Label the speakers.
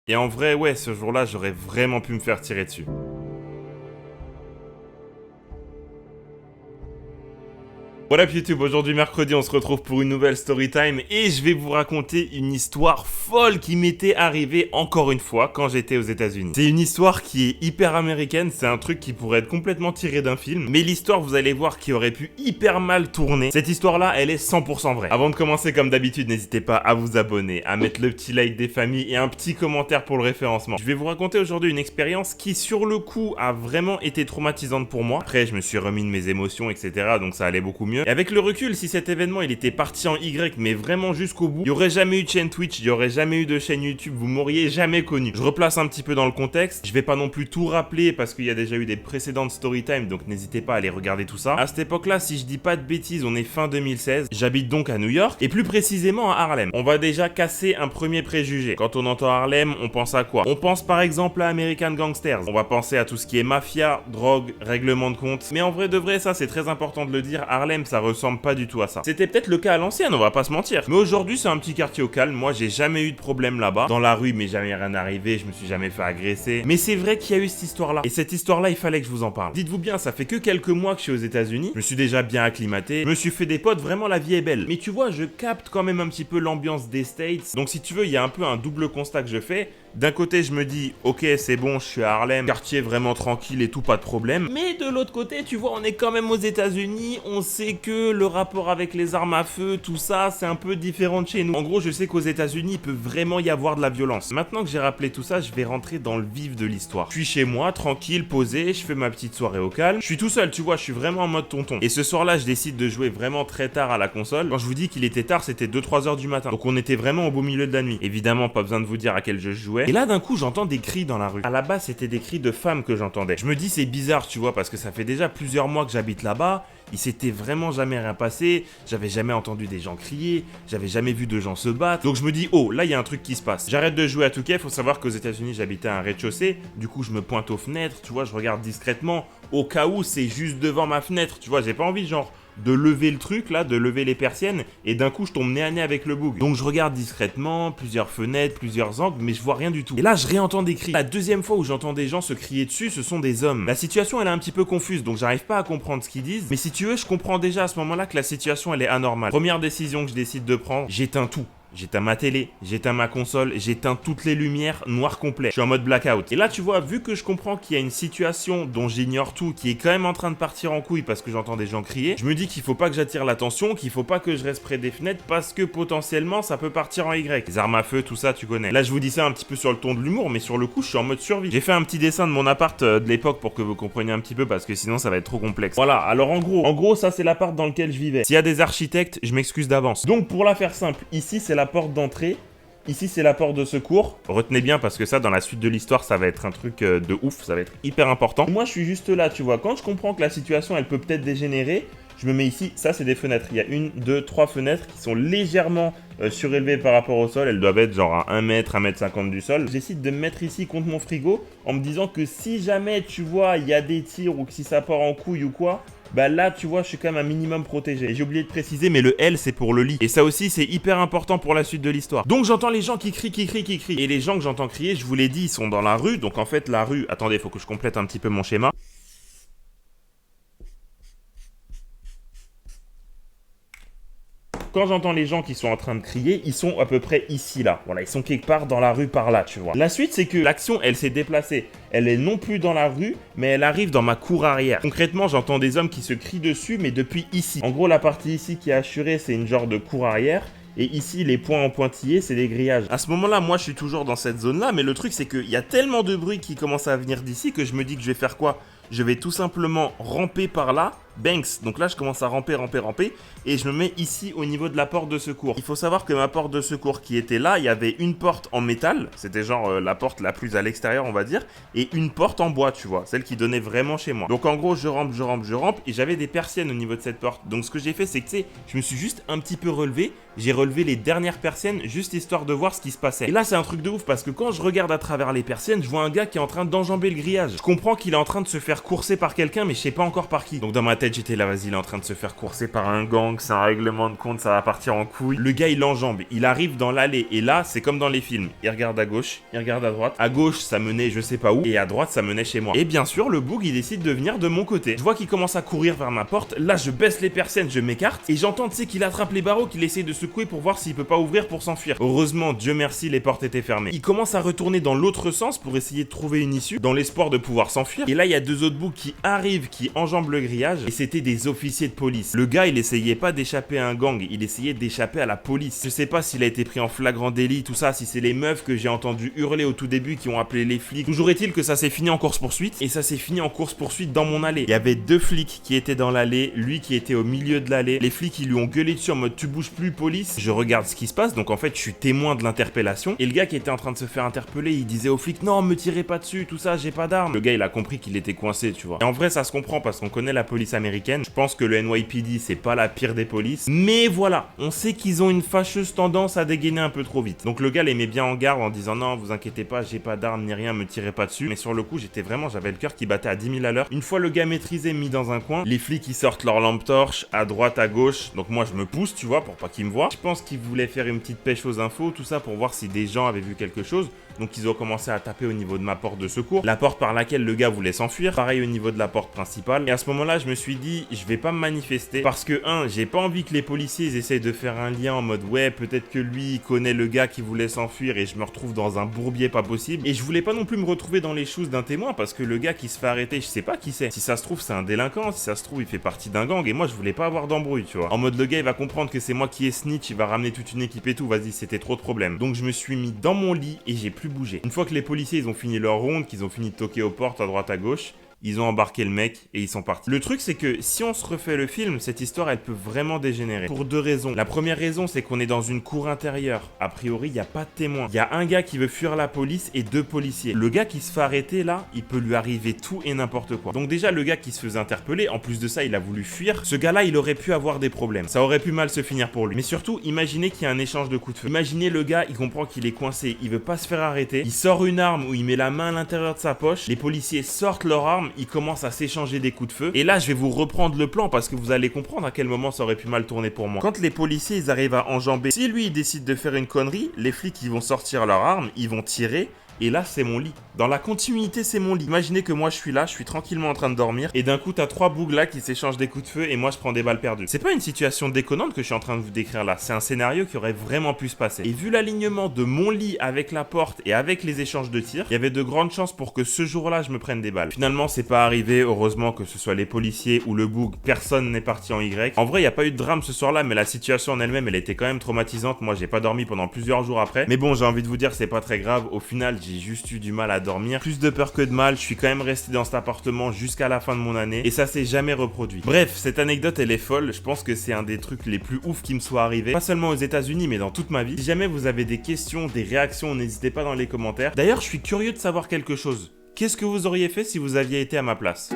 Speaker 1: Et en vrai, ouais, ce jour-là, j'aurais vraiment pu me faire tirer dessus. Voilà YouTube, aujourd'hui mercredi on se retrouve pour une nouvelle storytime et je vais vous raconter une histoire folle qui m'était arrivée encore une fois quand j'étais aux États-Unis. C'est une histoire qui est hyper américaine, c'est un truc qui pourrait être complètement tiré d'un film, mais l'histoire vous allez voir qui aurait pu hyper mal tourner. Cette histoire là elle est 100% vraie. Avant de commencer comme d'habitude n'hésitez pas à vous abonner, à mettre le petit like des familles et un petit commentaire pour le référencement. Je vais vous raconter aujourd'hui une expérience qui sur le coup a vraiment été traumatisante pour moi. Après je me suis remis de mes émotions etc, donc ça allait beaucoup mieux. Et avec le recul, si cet événement il était parti en Y, mais vraiment jusqu'au bout, il n'y aurait jamais eu de chaîne Twitch, il n'y aurait jamais eu de chaîne YouTube, vous m'auriez jamais connu. Je replace un petit peu dans le contexte, je vais pas non plus tout rappeler parce qu'il y a déjà eu des précédentes storytime, donc n'hésitez pas à aller regarder tout ça. À cette époque-là, si je dis pas de bêtises, on est fin 2016, j'habite donc à New York, et plus précisément à Harlem. On va déjà casser un premier préjugé. Quand on entend Harlem, on pense à quoi? On pense par exemple à American Gangsters, on va penser à tout ce qui est mafia, drogue, règlement de compte. Mais en vrai de vrai, ça c'est très important de le dire, Harlem ça ressemble pas du tout à ça. C'était peut-être le cas à l'ancienne, on va pas se mentir. Mais aujourd'hui, c'est un petit quartier au calme. Moi, j'ai jamais eu de problème là-bas. Dans la rue, mais jamais rien arrivé. Je me suis jamais fait agresser. Mais c'est vrai qu'il y a eu cette histoire-là. Et cette histoire-là, il fallait que je vous en parle. Dites-vous bien, ça fait que quelques mois que je suis aux États-Unis. Je me suis déjà bien acclimaté. Je me suis fait des potes. Vraiment, la vie est belle. Mais tu vois, je capte quand même un petit peu l'ambiance des States. Donc, si tu veux, il y a un peu un double constat que je fais. D'un côté, je me dis, ok, c'est bon, je suis à Harlem, quartier vraiment tranquille et tout, pas de problème. Mais de l'autre côté, tu vois, on est quand même aux États-Unis, on sait que le rapport avec les armes à feu, tout ça, c'est un peu différent de chez nous. En gros, je sais qu'aux États-Unis, il peut vraiment y avoir de la violence. Maintenant que j'ai rappelé tout ça, je vais rentrer dans le vif de l'histoire. Je suis chez moi, tranquille, posé, je fais ma petite soirée au calme. Je suis tout seul, tu vois, je suis vraiment en mode tonton. Et ce soir-là, je décide de jouer vraiment très tard à la console. Quand je vous dis qu'il était tard, c'était 2-3 heures du matin. Donc on était vraiment au beau milieu de la nuit. Évidemment, pas besoin de vous dire à quel jeu je jouais. Et là, d'un coup, j'entends des cris dans la rue. À la base, c'était des cris de femmes que j'entendais. Je me dis, c'est bizarre, tu vois, parce que ça fait déjà plusieurs mois que j'habite là-bas. Il s'était vraiment jamais rien passé. J'avais jamais entendu des gens crier. J'avais jamais vu de gens se battre. Donc je me dis, oh, là, il y a un truc qui se passe. J'arrête de jouer à 2K. Faut savoir qu'aux États-Unis, j'habitais à un rez-de-chaussée. Du coup, je me pointe aux fenêtres. Tu vois, je regarde discrètement. Au cas où, c'est juste devant ma fenêtre. Tu vois, j'ai pas envie, genre, de lever le truc là, de lever les persiennes et d'un coup je tombe nez à nez avec le bug. Donc je regarde discrètement, plusieurs fenêtres, plusieurs angles, mais je vois rien du tout. Et là je réentends des cris. La deuxième fois où j'entends des gens se crier dessus, ce sont des hommes. La situation elle est un petit peu confuse, donc j'arrive pas à comprendre ce qu'ils disent, mais si tu veux, je comprends déjà à ce moment-là que la situation elle est anormale. Première décision que je décide de prendre, j'éteins tout. J'éteins ma télé, j'éteins ma console, j'éteins toutes les lumières, noir complet. Je suis en mode blackout. Et là, tu vois, vu que je comprends qu'il y a une situation dont j'ignore tout, qui est quand même en train de partir en couille parce que j'entends des gens crier, je me dis qu'il faut pas que j'attire l'attention, qu'il faut pas que je reste près des fenêtres parce que potentiellement ça peut partir en Y. Les armes à feu, tout ça, tu connais. Là, je vous dis ça un petit peu sur le ton de l'humour, mais sur le coup, je suis en mode survie. J'ai fait un petit dessin de mon appart de l'époque pour que vous compreniez un petit peu parce que sinon ça va être trop complexe. Voilà, alors en gros, ça c'est l'appart dans lequel je vivais. S'il y a des architectes, je m'excuse d'avance. Donc pour la faire simple, ici c'est la porte d'entrée. Ici, c'est la porte de secours. Retenez bien parce que ça, dans la suite de l'histoire, ça va être un truc de ouf. Ça va être hyper important. Moi, je suis juste là, tu vois. Quand je comprends que la situation, elle peut peut-être dégénérer, je me mets ici. Ça, c'est des fenêtres. Il y a 1, 2, 3 fenêtres qui sont légèrement surélevées par rapport au sol. Elles doivent être genre à 1 mètre, 1,50 m du sol. J'essaie de me mettre ici contre mon frigo en me disant que si jamais, tu vois, il y a des tirs ou que si ça part en couille ou quoi, bah là, tu vois, je suis quand même un minimum protégé. Et j'ai oublié de préciser, mais le L, c'est pour le lit. Et ça aussi, c'est hyper important pour la suite de l'histoire. Donc, j'entends les gens qui crient. Et les gens que j'entends crier, je vous l'ai dit, ils sont dans la rue. Donc, en fait, la rue... Attendez, il faut que je complète un petit peu mon schéma. Quand j'entends les gens qui sont en train de crier, ils sont à peu près ici, là. Voilà, ils sont quelque part dans la rue par là, tu vois. La suite, c'est que l'action, elle s'est déplacée. Elle est non plus dans la rue, mais elle arrive dans ma cour arrière. Concrètement, j'entends des hommes qui se crient dessus, mais depuis ici. En gros, la partie ici qui est assurée, c'est une genre de cour arrière. Et ici, les points en pointillés, c'est des grillages. À ce moment-là, moi, je suis toujours dans cette zone-là, mais le truc, c'est qu'il y a tellement de bruit qui commence à venir d'ici que je me dis que je vais faire quoi? Je vais tout simplement ramper par là. Banks, donc là je commence à ramper et je me mets ici au niveau de la porte de secours. Il faut savoir que ma porte de secours qui était là, il y avait une porte en métal, c'était genre la porte la plus à l'extérieur on va dire, et une porte en bois tu vois, celle qui donnait vraiment chez moi. Donc en gros je rampe et j'avais des persiennes au niveau de cette porte. Donc ce que j'ai fait c'est que tu sais, je me suis juste un petit peu relevé, j'ai relevé les dernières persiennes juste histoire de voir ce qui se passait. Et là c'est un truc de ouf parce que quand je regarde à travers les persiennes, je vois un gars qui est en train d'enjamber le grillage. Je comprends qu'il est en train de se faire courser par quelqu'un mais je sais pas encore par qui. Donc dans ma tête tête, j'étais là, vas-y, il est en train de se faire courser par un gang, c'est un règlement de compte, ça va partir en couille. Le gars, il enjambe, il arrive dans l'allée, et là, c'est comme dans les films. Il regarde à gauche, il regarde à droite. À gauche, ça menait je sais pas où, et à droite, ça menait chez moi. Et bien sûr, le boug, il décide de venir de mon côté. Je vois qu'il commence à courir vers ma porte, là, je baisse les persiennes, je m'écarte, et j'entends, tu sais, qu'il attrape les barreaux, qu'il essaye de secouer pour voir s'il peut pas ouvrir pour s'enfuir. Heureusement, Dieu merci, les portes étaient fermées. Il commence à retourner dans l'autre sens pour essayer de trouver une issue, dans l'espoir de pouvoir s'enfuir. Et là, il y a deux autres bougs qui arrivent, qui enjambent le grillage, et c'était des officiers de police. Le gars, il essayait pas d'échapper à un gang, il essayait d'échapper à la police. Je sais pas s'il a été pris en flagrant délit, tout ça, si c'est les meufs que j'ai entendu hurler au tout début qui ont appelé les flics. Toujours est-il que ça s'est fini en course-poursuite, et ça s'est fini en course-poursuite dans mon allée. Il y avait deux flics qui étaient dans l'allée, lui qui était au milieu de l'allée. Les flics, ils lui ont gueulé dessus en mode tu bouges plus, police. Je regarde ce qui se passe, donc en fait, je suis témoin de l'interpellation. Et le gars qui était en train de se faire interpeller, il disait aux flics non, me tirez pas dessus, tout ça, j'ai pas d'armes. Le gars, il a compris qu'il était coincé, tu vois. Et en vrai, ça se comprend parce qu'on connaît la police américaine. Je pense que le NYPD, c'est pas la pire des polices. Mais voilà, on sait qu'ils ont une fâcheuse tendance à dégainer un peu trop vite. Donc le gars les met bien en garde en disant non, vous inquiétez pas, j'ai pas d'armes ni rien, me tirez pas dessus. Mais sur le coup, j'avais le cœur qui battait à 10 000 à l'heure. Une fois le gars maîtrisé, mis dans un coin, les flics ils sortent leur lampe torche à droite, à gauche. Donc moi je me pousse, tu vois, pour pas qu'ils me voient. Je pense qu'ils voulaient faire une petite pêche aux infos, tout ça pour voir si des gens avaient vu quelque chose. Donc ils ont commencé à taper au niveau de ma porte de secours, la porte par laquelle le gars voulait s'enfuir, pareil au niveau de la porte principale. Et à ce moment-là, je me suis dit, je vais pas me manifester parce que j'ai pas envie que les policiers ils essayent de faire un lien en mode ouais, peut-être que lui il connaît le gars qui voulait s'enfuir et je me retrouve dans un bourbier pas possible. Et je voulais pas non plus me retrouver dans les shoes d'un témoin parce que le gars qui se fait arrêter, je sais pas qui c'est. Si ça se trouve, c'est un délinquant, si ça se trouve, il fait partie d'un gang et moi je voulais pas avoir d'embrouille, tu vois. En mode le gars il va comprendre que c'est moi qui ai snitch, il va ramener toute une équipe et tout, vas-y, c'était trop de problèmes. Donc je me suis mis dans mon lit et j'ai plus bougé. Une fois que les policiers ils ont fini leur ronde, qu'ils ont fini de toquer aux portes à droite à gauche, ils ont embarqué le mec et ils sont partis. Le truc, c'est que si on se refait le film, cette histoire, elle peut vraiment dégénérer. Pour deux raisons. La première raison, c'est qu'on est dans une cour intérieure. A priori, il n'y a pas de témoin. Il y a un gars qui veut fuir la police et deux policiers. Le gars qui se fait arrêter, là, il peut lui arriver tout et n'importe quoi. Donc déjà, le gars qui se faisait interpeller, en plus de ça, il a voulu fuir. Ce gars-là, il aurait pu avoir des problèmes. Ça aurait pu mal se finir pour lui. Mais surtout, imaginez qu'il y a un échange de coups de feu. Imaginez le gars, il comprend qu'il est coincé, il veut pas se faire arrêter. Il sort une arme ou il met la main à l'intérieur de sa poche. Les policiers sortent leur arme, ils commencent à s'échanger des coups de feu. Et là, je vais vous reprendre le plan parce que vous allez comprendre à quel moment ça aurait pu mal tourner pour moi. Quand les policiers, ils arrivent à enjamber, si lui, il décide de faire une connerie, les flics, ils vont sortir leurs armes, ils vont tirer. Et là, c'est mon lit. Dans la continuité, c'est mon lit. Imaginez que moi, je suis là, je suis tranquillement en train de dormir. Et d'un coup, t'as trois bougs là qui s'échangent des coups de feu et moi, je prends des balles perdues. C'est pas une situation déconnante que je suis en train de vous décrire là. C'est un scénario qui aurait vraiment pu se passer. Et vu l'alignement de mon lit avec la porte et avec les échanges de tirs, il y avait de grandes chances pour que ce jour-là, je me prenne des balles. Finalement, c'est pas arrivé. Heureusement que ce soit les policiers ou le boug, personne n'est parti en Y. En vrai, il n'y a pas eu de drame ce soir-là, mais la situation en elle-même, elle était quand même traumatisante. Moi, j'ai pas dormi pendant plusieurs jours après. Mais bon, j'ai envie de vous dire, c'est pas très grave. Au final, j'ai juste eu du mal à dormir. Plus de peur que de mal, je suis quand même resté dans cet appartement jusqu'à la fin de mon année et ça s'est jamais reproduit. Bref, cette anecdote elle est folle, je pense que c'est un des trucs les plus ouf qui me soit arrivé, pas seulement aux États-Unis mais dans toute ma vie. Si jamais vous avez des questions, des réactions, n'hésitez pas dans les commentaires. D'ailleurs, je suis curieux de savoir quelque chose. Qu'est-ce que vous auriez fait si vous aviez été à ma place ?